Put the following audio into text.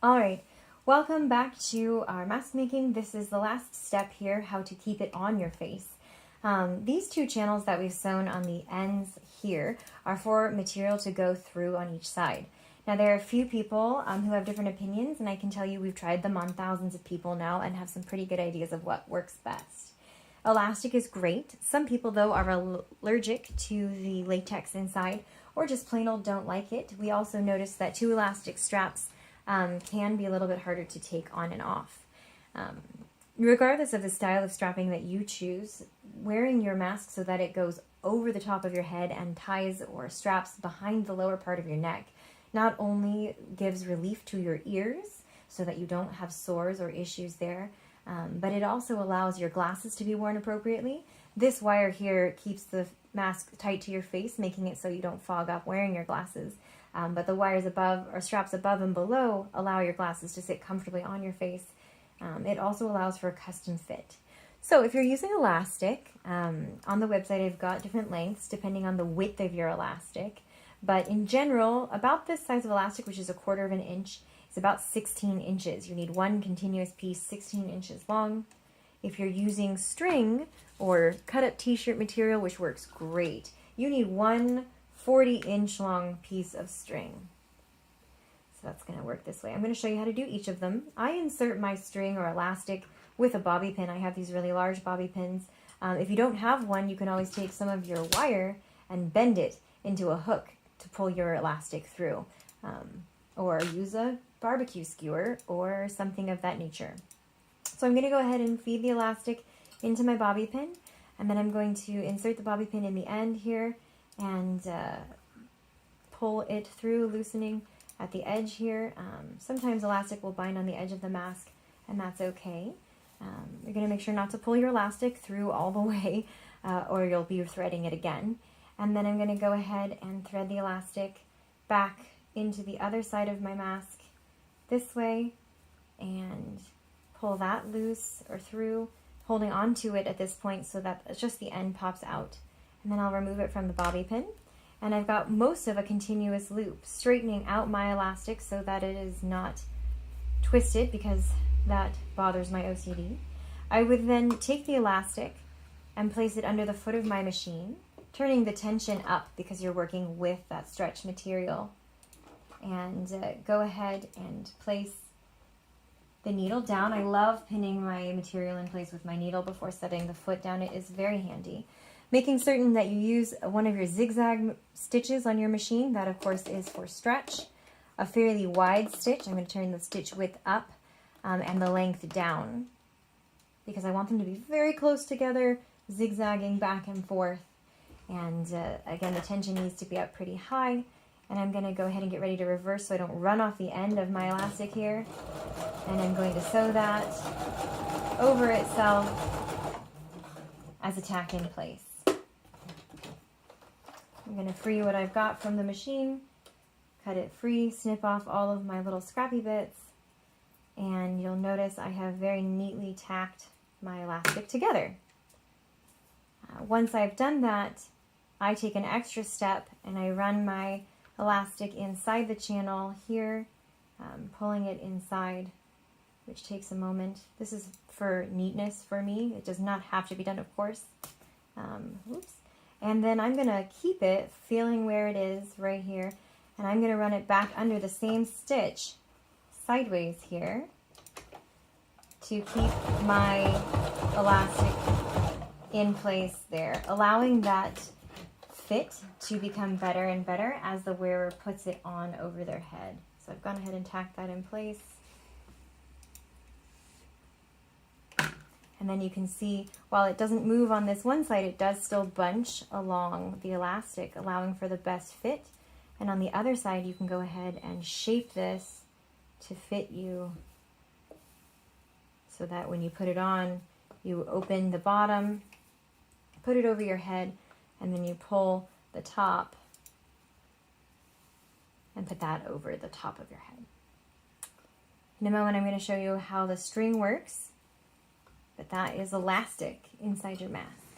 All right, welcome back to our mask making. This is the last step here, how to keep it on your face. These two channels that we've sewn on the ends here are for material to go through on each side. Now there are a few people who have different opinions, and I can tell you we've tried them on thousands of people now and have some pretty good ideas of what works best. Elastic is great. Some people though are allergic to the latex inside or just plain old don't like it. We also noticed that two elastic straps can be a little bit harder to take on and off. Regardless of the style of strapping that you choose, wearing your mask so that it goes over the top of your head and ties or straps behind the lower part of your neck not only gives relief to your ears so that you don't have sores or issues there, but it also allows your glasses to be worn appropriately. This wire here keeps the mask tight to your face, making it so you don't fog up wearing your glasses. But the wires above, or straps above and below, allow your glasses to sit comfortably on your face. It also allows for a custom fit. So if you're using elastic, on the website I've got different lengths depending on the width of your elastic. But in general, about this size of elastic, which is 1/4 of an inch, is about 16 inches. You need one continuous piece 16 inches long. If you're using string or cut up t-shirt material, which works great, you need one 40-inch long piece of string. So that's going to work this way. I'm going to show you how to do each of them. I insert my string or elastic with a bobby pin. I have these really large bobby pins. If you don't have one, you can always take some of your wire and bend it into a hook to pull your elastic through, or use a barbecue skewer or something of that nature. So I'm going to go ahead and feed the elastic into my bobby pin, and then I'm going to insert the bobby pin in the end here and pull it through, loosening at the edge here. Sometimes elastic will bind on the edge of the mask, and that's okay. You're going to make sure not to pull your elastic through all the way, or you'll be threading it again. And then I'm going to go ahead and thread the elastic back into the other side of my mask this way, and pull that loose or through, holding on to it at this point so that just the end pops out. And then I'll remove it from the bobby pin. And I've got most of a continuous loop, straightening out my elastic so that it is not twisted, because that bothers my OCD. I would then take the elastic and place it under the foot of my machine, turning the tension up because you're working with that stretch material. And go ahead and place the needle down. I love pinning my material in place with my needle before setting the foot down. It is very handy. Making certain that you use one of your zigzag stitches on your machine. That, of course, is for stretch. A fairly wide stitch. I'm going to turn the stitch width up and the length down, because I want them to be very close together, zigzagging back and forth. And again, the tension needs to be up pretty high. And I'm going to go ahead and get ready to reverse so I don't run off the end of my elastic here. And I'm going to sew that over itself as a tack in place. I'm going to free what I've got from the machine, cut it free, snip off all of my little scrappy bits, and you'll notice I have very neatly tacked my elastic together. Once I've done that, I take an extra step and I run my elastic inside the channel here, pulling it inside, which takes a moment. This is for neatness for me. It does not have to be done, of course. Oops. And then I'm going to keep it, feeling where it is right here, and I'm going to run it back under the same stitch sideways here to keep my elastic in place there, allowing that fit to become better and better as the wearer puts it on over their head. So I've gone ahead and tacked that in place. And then you can see, while it doesn't move on this one side, it does still bunch along the elastic, allowing for the best fit. And on the other side, you can go ahead and shape this to fit you so that when you put it on, you open the bottom, put it over your head, and then you pull the top and put that over the top of your head. In a moment, I'm going to show you how the string works. But that is elastic inside your mask.